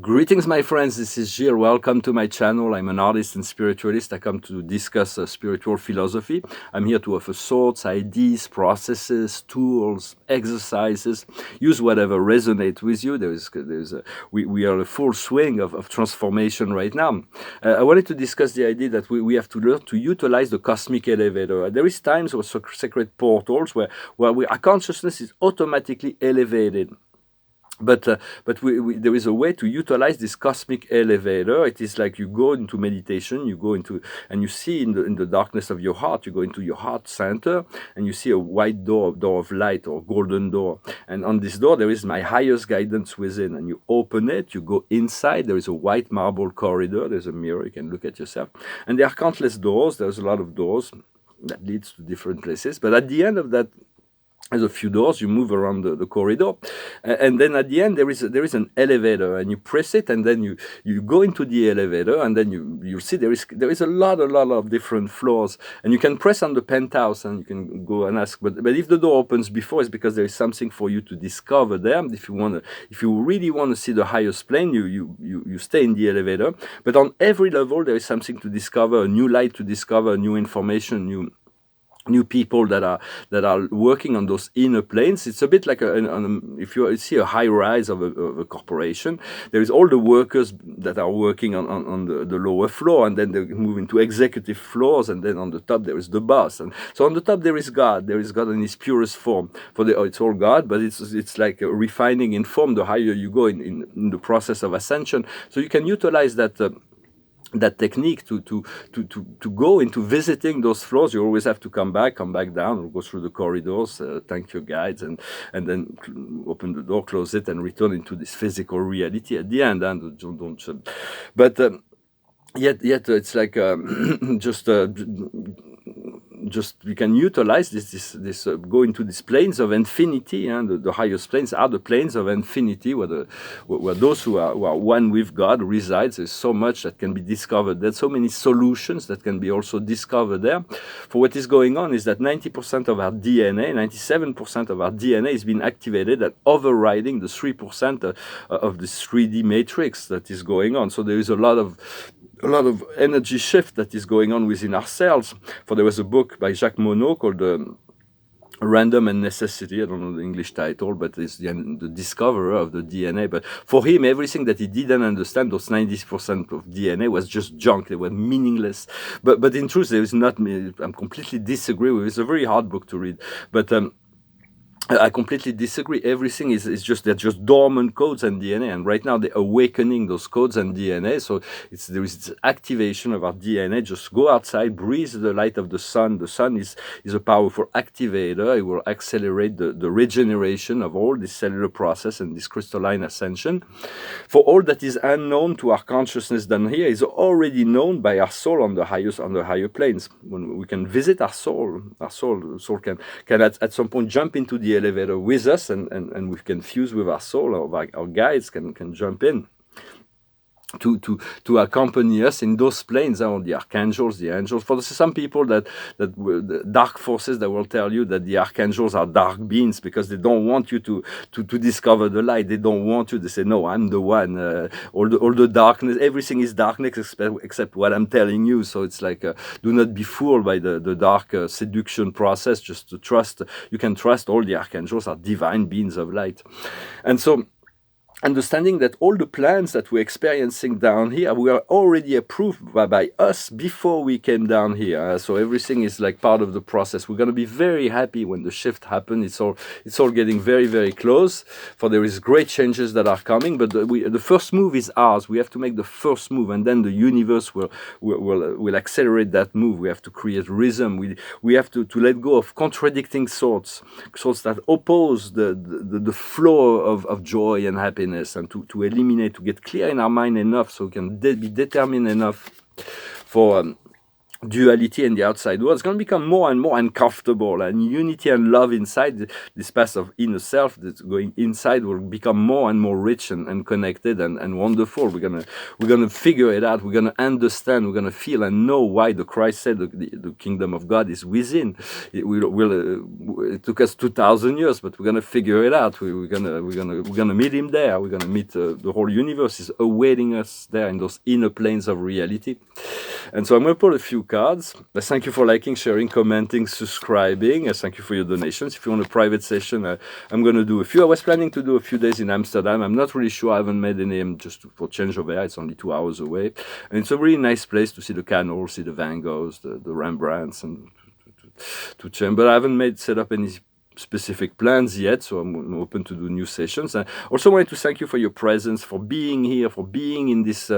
Greetings, my friends. This is Gilles. Welcome to my channel. I'm an artist and spiritualist. I come to discuss spiritual philosophy. I'm here to offer thoughts, ideas, processes, tools, exercises. Use whatever resonates with you. We are in a full swing of transformation right now. I wanted to discuss the idea that we have to learn to utilize the cosmic elevator. There is times or sacred portals where our consciousness is automatically elevated. But there is a way to utilize this cosmic elevator. It is like you go into meditation, you go into, and you see in the darkness of your heart, you go into your heart center, and you see a white door of light or golden door. And on this door, there is my highest guidance within. And you open it, you go inside, there is a white marble corridor, there's a mirror, you can look at yourself. And there are countless doors, there's a lot of doors that leads to different places. But at the end of that, there's a few doors, you move around the corridor, and then at the end there is an elevator, and you press it, and then you go into the elevator, and then you see there is a lot of different floors, and you can press on the penthouse, and you can go and ask, but if the door opens before, it's because there is something for you to discover there. If you really want to see the highest plane, you stay in the elevator, but on every level there is something to discover, a new light to discover, new information, new people that are working on those inner planes. It's a bit like if you see a high rise of a corporation, there is all the workers that are working on the lower floor, and then they move into executive floors, and then on the top there is the boss. And so on the top there is God in his purest form. It's all God, but it's like refining in form the higher you go in the process of ascension. So you can utilize that technique to go into visiting those floors. You always have to come back down, or go through the corridors, thank your guides, and then open the door, close it, and return into this physical reality at the end. And but yet it's like just we can utilize this go into these planes of infinity, and the highest planes are the planes of infinity, where those who are one with God resides. There's so much that can be discovered. There's so many solutions that can be also discovered there. For what is going on is that 90% of our DNA, 97% of our DNA is being activated and overriding the 3% of this 3D matrix that is going on. So there is a lot of energy shift that is going on within ourselves. For there was a book by Jacques Monod called Random and Necessity. I don't know the English title, but it's the discoverer of the DNA. But for him, everything that he didn't understand, those 90% of DNA, was just junk. They were meaningless. But in truth, there is not. I'm completely disagree with it. It's a very hard book to read. But I completely disagree. Everything is just, they're just dormant codes and DNA, and right now they're awakening those codes and DNA. So there is this activation of our DNA. Just go outside, breathe the light of the sun. The sun is a powerful activator. It will accelerate the regeneration of all this cellular process and this crystalline ascension. For all that is unknown to our consciousness down here is already known by our soul on the higher planes. When we can visit our soul can at some point jump into the elevator with us, and we can fuse with our soul, or our guides can jump in to accompany us in those planes, or the archangels, the angels. For some people that the dark forces that will tell you that the archangels are dark beings because they don't want you to discover the light. They don't want you. They say, no, I'm the one. All the darkness, everything is darkness except what I'm telling you. So it's like, do not be fooled by the dark seduction process. Just to trust. You can trust all the archangels are divine beings of light. And so, understanding that all the plans that we're experiencing down here were already approved by us before we came down here. So everything is like part of the process. We're going to be very happy when the shift happens. It's all getting very, very close. For there is great changes that are coming, but the first move is ours. We have to make the first move, and then the universe will accelerate that move. We have to create rhythm. We have to let go of contradicting thoughts that oppose the flow of joy and happiness, and to eliminate, to get clear in our mind enough so we can be determined enough for duality in the outside world, it's going to become more and more uncomfortable, and unity and love inside, this path of inner self that's going inside, will become more and more rich and connected and wonderful. We're gonna figure it out. We're gonna understand. We're gonna feel and know why the Christ said the kingdom of God is within. It took us 2,000 years, but we're gonna figure it out. We're gonna meet him there. We're gonna meet the whole universe is awaiting us there in those inner planes of reality. And so I'm going to pull a few cards. I thank you for liking, sharing, commenting, subscribing. I thank you for your donations. If you want a private session, I'm going to do a few. I was planning to do a few days in Amsterdam. I'm not really sure. I haven't made any for change of air. It's only 2 hours away. And it's a really nice place to see the canals, see the Van Goghs, the Rembrandts, and to change. But I haven't set up any specific plans yet, so I'm open to do new sessions. I also wanted to thank you for your presence, for being here, for being in this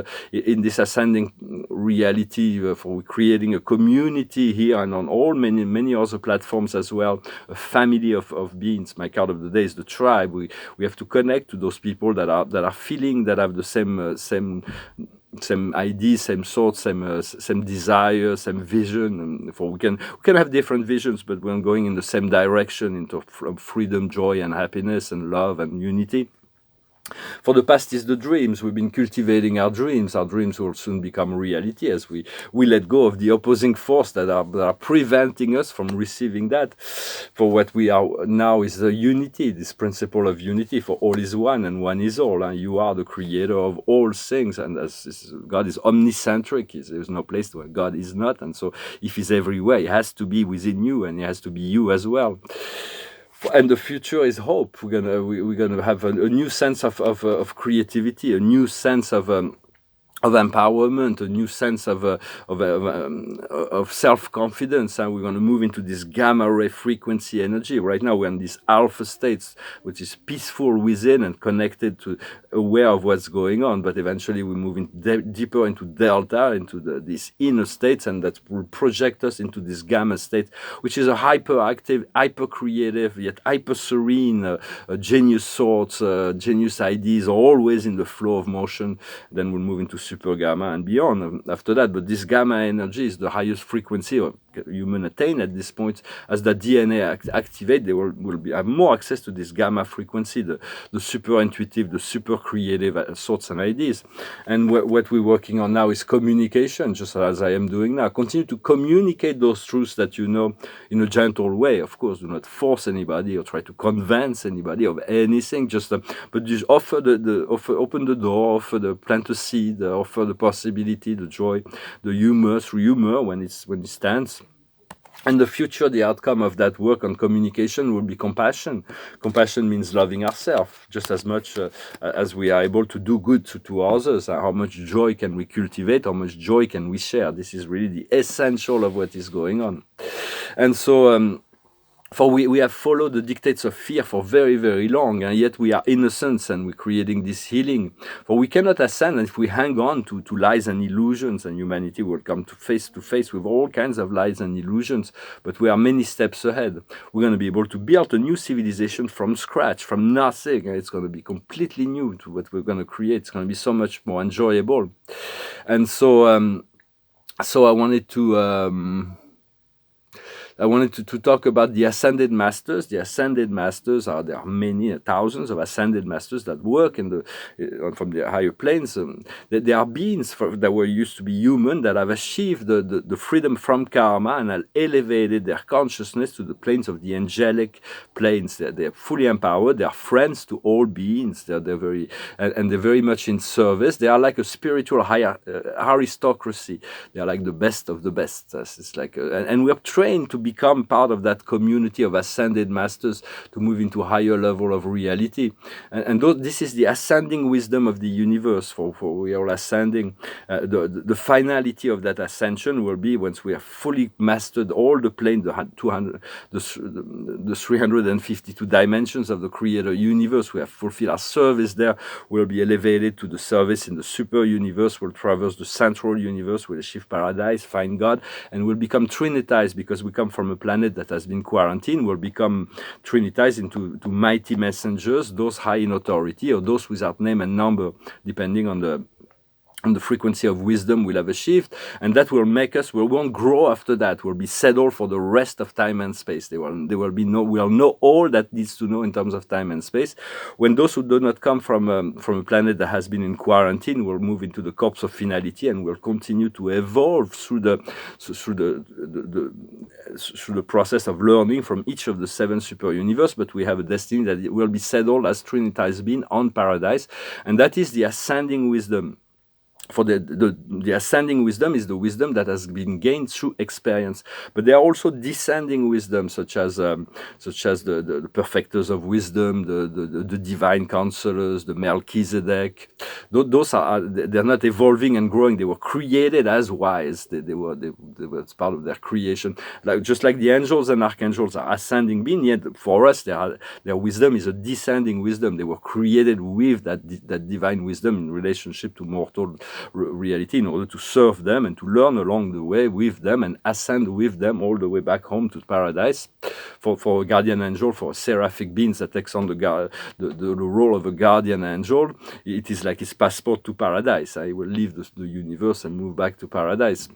ascending reality, for creating a community here and on all many other platforms as well. A family of beings. My card of the day is the tribe. We have to connect to those people that are feeling, that have the same ideas, same thoughts, same desire, same vision. For we can have different visions, but we're going in the same direction into freedom, joy, and happiness, and love and unity. For the past is the dreams. We've been cultivating our dreams. Our dreams will soon become reality as we let go of the opposing force that are preventing us from receiving that. For what we are now is the unity, this principle of unity. For all is one and one is all. And you are the creator of all things. And God is omnicentric. There's no place where God is not. And so if he's everywhere, he has to be within you, and he has to be you as well. And the future is hope. We're gonna have a new sense of creativity, a new sense of empowerment, a new sense of self-confidence, and we're going to move into this gamma ray frequency energy. Right now we're in this alpha states, which is peaceful within and connected to, aware of what's going on, but eventually we move deeper into delta, into these inner states, and that will project us into this gamma state, which is a hyperactive, hyper-creative, yet hyper-serene, genius thoughts, genius ideas, always in the flow of motion. Then we'll move into super gamma and beyond after that. But this gamma energy is the highest frequency of human attain at this point. As the DNA activate, they will have more access to this gamma frequency, the super intuitive, the super creative thoughts and ideas. And what we're working on now is communication, just as I am doing now. Continue to communicate those truths that you know in a gentle way. Of course, do not force anybody or try to convince anybody of anything. But just open the door, plant a seed, offer the possibility, the joy, the humor, through humor when it stands. And the future, the outcome of that work on communication will be compassion. Compassion means loving ourselves just as much as we are able to do good to others. How much joy can we cultivate? How much joy can we share? This is really the essential of what is going on. And so for we have followed the dictates of fear for very, very long, and yet we are innocent and we're creating this healing. For we cannot ascend if we hang on to lies and illusions, and humanity will come to face with all kinds of lies and illusions, but we are many steps ahead. We're going to be able to build a new civilization from scratch, from nothing, and it's going to be completely new to what we're going to create. It's going to be so much more enjoyable. And so I wanted to talk about the Ascended Masters. The Ascended Masters there are many, thousands of Ascended Masters that work from the higher planes. There are beings that were used to be human that have achieved the freedom from karma and have elevated their consciousness to the planes of the angelic planes. They're fully empowered. They are friends to all beings. They're very much in service. They are like a spiritual aristocracy. They are like the best of the best. It's like, and we are trained to become part of that community of ascended masters, to move into higher level of reality. And this is the ascending wisdom of the universe, for we are ascending. The finality of that ascension will be once we have fully mastered all the planes, the 352 dimensions of the creator universe. We have fulfilled our service there. We'll be elevated to the service in the super universe. We'll traverse the central universe. We'll achieve paradise, find God, and we'll become trinitized, because we come from a planet that has been quarantined. We'll become trinitized into mighty messengers, those high in authority or those without name and number, depending on the and the frequency of wisdom will have a shift, and that will make us, we won't grow after that. We'll be settled for the rest of time and space. We'll know all that needs to know in terms of time and space. When those who do not come from a planet that has been in quarantine will move into the corpse of finality and will continue to evolve through the process of learning from each of the 7 super universe. But we have a destiny that will be settled as trinitized being on paradise, and that is the ascending wisdom. For the ascending wisdom is the wisdom that has been gained through experience, but there are also descending wisdom, such as the perfecters of wisdom, the divine counselors, the Melchizedek. Those they're not evolving and growing. They were created as wise. They were it's part of their creation. Just like the angels and archangels are ascending being, yet for us their wisdom is a descending wisdom. They were created with that divine wisdom in relationship to mortal reality, in order to serve them and to learn along the way with them and ascend with them all the way back home to paradise. For a guardian angel, for a seraphic being that takes on the role of a guardian angel, it is like his passport to paradise. He will leave the universe and move back to paradise.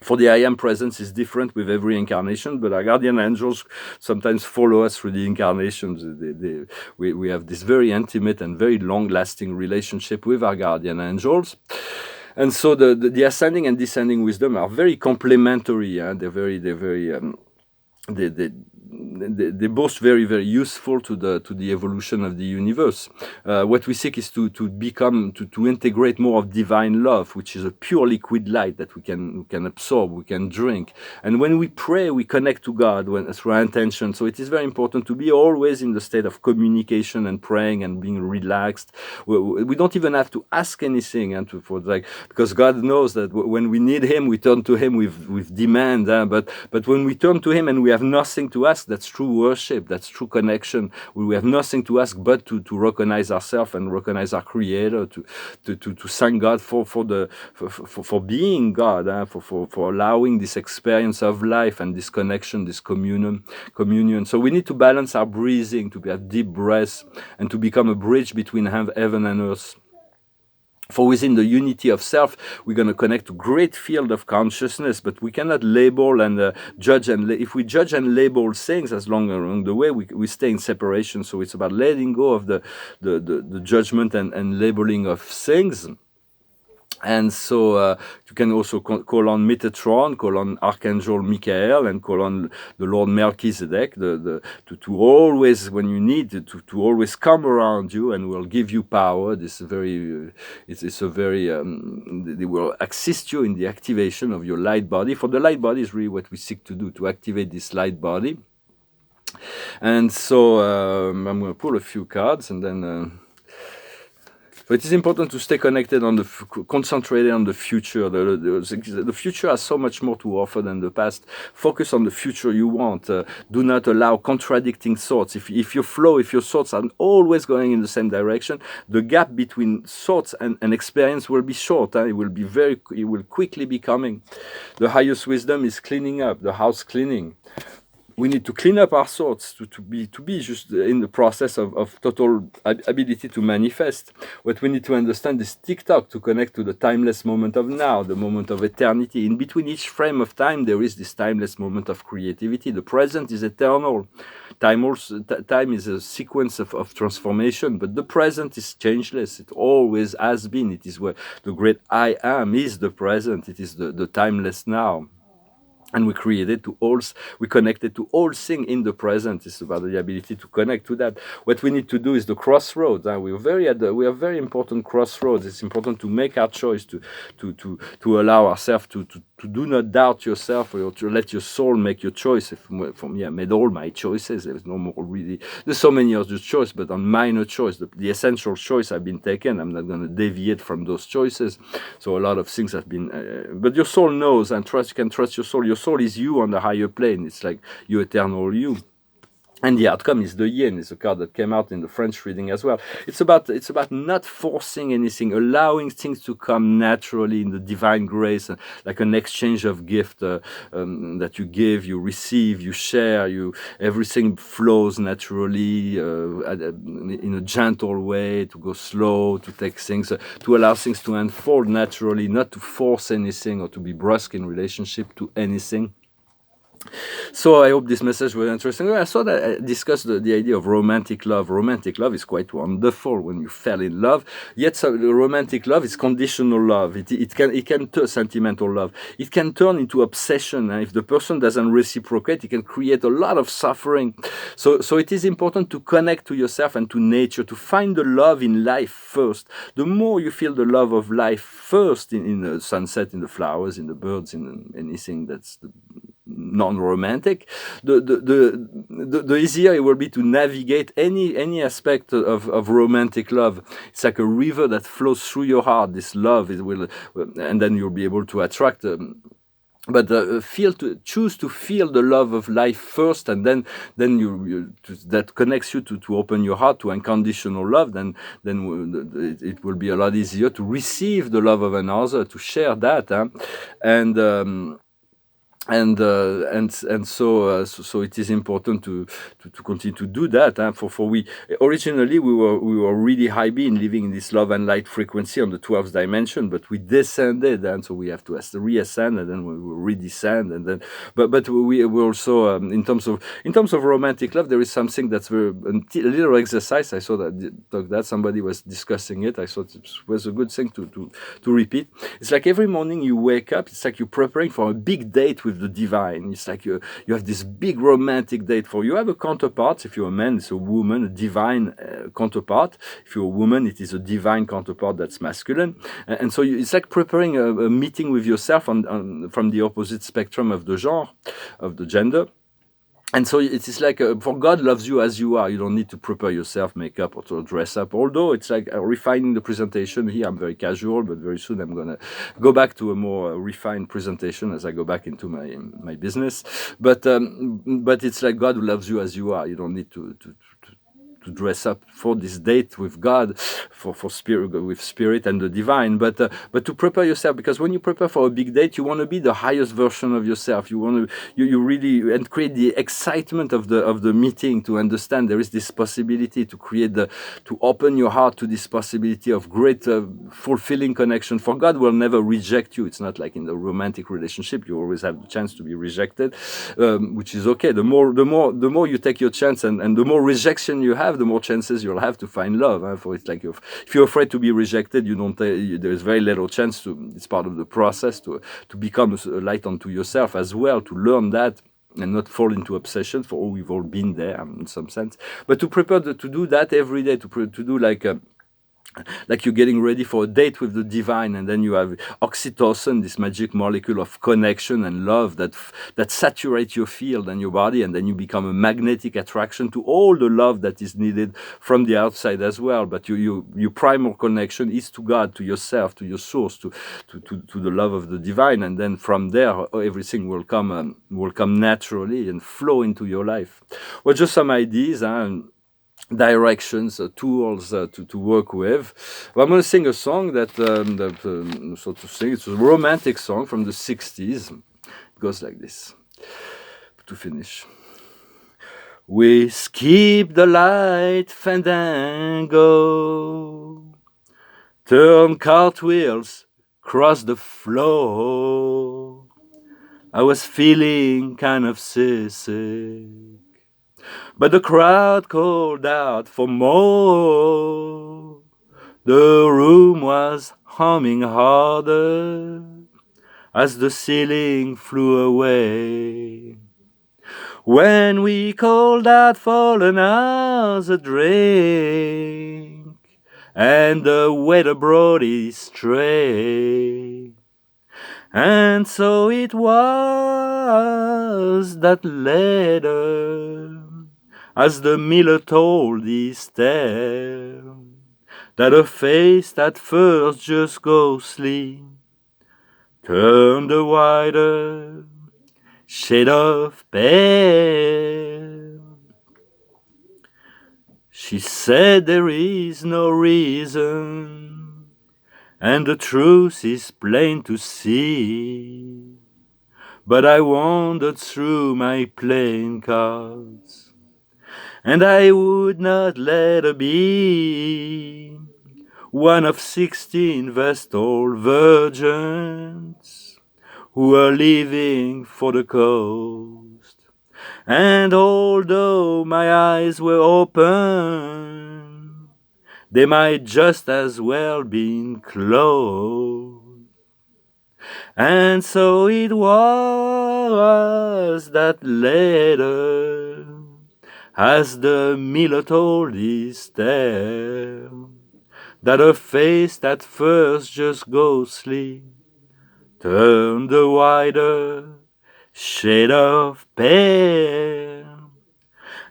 For the I Am presence is different with every incarnation, but our guardian angels sometimes follow us through the incarnations. We have this very intimate and very long-lasting relationship with our guardian angels. And so the ascending and descending wisdom are very complementary. They're both very, very useful to the evolution of the universe. What we seek is to integrate more of divine love, which is a pure liquid light that we can absorb, we can drink. And when we pray, we connect to God through our intention. So it is very important to be always in the state of communication and praying and being relaxed. We don't even have to ask anything, because God knows that when we need Him, we turn to Him with demand. But when we turn to Him and we have nothing to ask, that's true worship, that's true connection. We have nothing to ask but to recognize ourselves and recognize our Creator, to thank God for being God, for allowing this experience of life and this connection, this communion. So we need to balance our breathing, to have deep breaths, and to become a bridge between heaven and earth. For within the unity of self, we're going to connect to great field of consciousness, but we cannot label and judge. And if we judge and label things along the way, we stay in separation. So it's about letting go of the judgment and labeling of things. And so you can also call on Metatron, call on Archangel Michael, and call on the Lord Melchizedek to always, when you need to always come around you and will give you power. They will assist you in the activation of your light body. For the light body is really what we seek to do, to activate this light body. And so I'm going to pull a few cards and then... But it is important to stay connected concentrated on the future. The future has so much more to offer than the past. Focus on the future you want. Do not allow contradicting thoughts. If your thoughts are always going in the same direction, the gap between thoughts and experience will be short. It will quickly be coming. The highest wisdom is cleaning up, the house cleaning. We need to clean up our thoughts to be just in the process of total ability to manifest. What we need to understand is TikTok, to connect to the timeless moment of now, the moment of eternity. In between each frame of time, there is this timeless moment of creativity. The present is eternal. Time is a sequence of transformation, but the present is changeless. It always has been. It is where the great I Am is the present. It is the timeless now. And we connected to all things in the present. It's about the ability to connect to that. What we need to do is the crossroads. We are very important crossroads. It's important to make our choice, to allow ourselves to do not doubt yourself, or to let your soul make your choice. For me, I made all my choices. There's no more really. There's so many other choices, but on minor choice, the essential choice have been taken. I'm not going to deviate from those choices. So a lot of things have been. But your soul knows, and you can trust your soul. Your soul is you on the higher plane. It's like your eternal you. And the outcome is the yin. It's a card that came out in the French reading as well. It's about not forcing anything, allowing things to come naturally in the divine grace, like an exchange of gift that you give, you receive, you share. Everything flows naturally in a gentle way, to go slow, to take things, to allow things to unfold naturally, not to force anything or to be brusque in relationship to anything. So I hope this message was interesting. I saw that I discussed the idea of romantic love. Romantic love is quite wonderful when you fell in love. Yet the romantic love is conditional love. It can turn sentimental love. It can turn into obsession. And if the person doesn't reciprocate, it can create a lot of suffering. So it is important to connect to yourself and to nature, to find the love in life first. The more you feel the love of life first in the sunset, in the flowers, in the birds, in anything that's non-romantic, the easier it will be to navigate any aspect of romantic love. It's like a river that flows through your heart. This love and then you'll be able to attract. But choose to feel the love of life first, and then that connects you to open your heart to unconditional love. Then it will be a lot easier to receive the love of another, to share that, and. So it is important to continue to do that. For we originally we were really high being living in this love and light frequency on the 12th dimension, but we descended, and so we have to reascend, and then we will redescend, and then but we also in terms of romantic love, there is something that's a little exercise. I saw that somebody was discussing it. I thought it was a good thing to repeat. It's like every morning you wake up, it's like you're preparing for a big date with the divine. It's like you have this big romantic date. For you have a counterpart. If you're a man, it's a woman, a divine counterpart. If you're a woman, it is a divine counterpart that's masculine. And so it's like preparing a meeting with yourself from the opposite spectrum of the genre, of the gender. And so it is like, for God loves you as you are. You don't need to prepare yourself, makeup, or to dress up. Although it's like refining the presentation. Here I'm very casual, but very soon I'm going to go back to a more refined presentation as I go back into my business. But it's like God loves you as you are. You don't need to dress up for this date with God, for spirit, with spirit and the divine, but to prepare yourself, because when you prepare for a big date, you want to be the highest version of yourself. You want to you really and create the excitement of the meeting, to understand there is this possibility, to create to open your heart to this possibility of great fulfilling connection. For God will never reject you. It's not like in the romantic relationship you always have the chance to be rejected, which is okay. The more you take your chance, and the more rejection you have, the more chances you'll have to find love. For it's like if you're afraid to be rejected, there is very little chance it's part of the process to become a light unto yourself as well, to learn that and not fall into obsession. For we've all been there in some sense, but to prepare to do that every day, to do like you're getting ready for a date with the divine, and then you have oxytocin, this magic molecule of connection and love that saturates your field and your body, and then you become a magnetic attraction to all the love that is needed from the outside as well. But your primal connection is to God, to yourself, to your source, to the love of the divine, and then from there everything will come naturally and flow into your life. Well, just some ideas, directions, tools to work with. Well, I'm going to sing a song so to sing. It's a romantic song from the 60s. It goes like this, to finish. We skip the light fandango, turn cartwheels, cross the floor. I was feeling kind of seasick, but the crowd called out for more. The room was humming harder as the ceiling flew away. When we called out for another drink, and the waiter brought his tray. And so it was that later, as the miller told his tale, that a face at first just ghostly turned a wider shade of pale. She said there is no reason, and the truth is plain to see. But I wandered through my playing cards, and I would not let her be one of 16 Vestal virgins who were leaving for the coast. And although my eyes were open, they might just as well been closed. And so it was that later, as the miller told his tale, that her face at first just ghostly turned a wider shade of pale.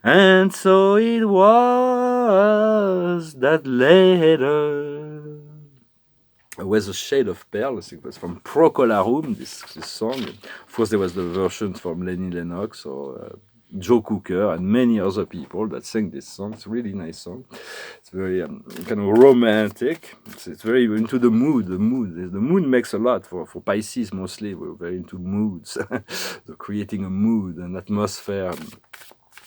And so it was that later, with a shade of pearl. I think it was from Procolarum, this song. Of course, there was the version from Lenny Lennox or Joe Cooker and many other people that sang this song. It's a really nice song. It's very kind of romantic. It's very into the mood. The mood makes a lot for Pisces mostly. We're very into moods, so creating a mood, an atmosphere.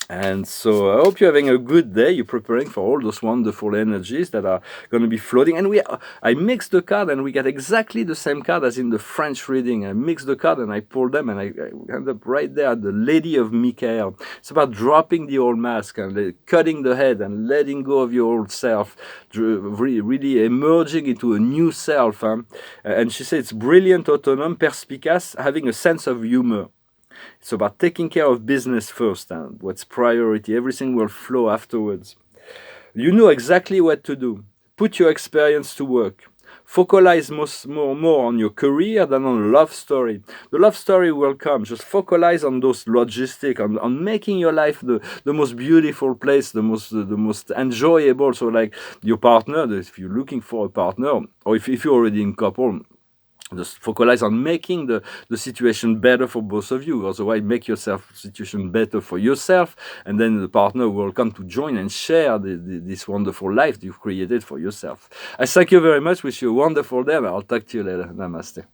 And so I hope you're having a good day. You're preparing for all those wonderful energies that are going to be floating. And I mixed the card and we get exactly the same card as in the French reading. I mixed the card and I pulled them and I end up right there, the Lady of Michael. It's about dropping the old mask and cutting the head and letting go of your old self, really emerging into a new self. And she said it's brilliant, autonome, perspicace, having a sense of humor. It's about taking care of business first and what's priority. Everything will flow afterwards. You know exactly what to do. Put your experience to work. Focalize more on your career than on a love story. The love story will come. Just focalize on those logistics, on making your life the most beautiful place, the most enjoyable. So like your partner, if you're looking for a partner, or if you're already in couple, just focalize on making the situation better for both of you. Otherwise, make yourself situation better for yourself, and then the partner will come to join and share this wonderful life you've created for yourself. I thank you very much. Wish you a wonderful day. I'll talk to you later. Namaste.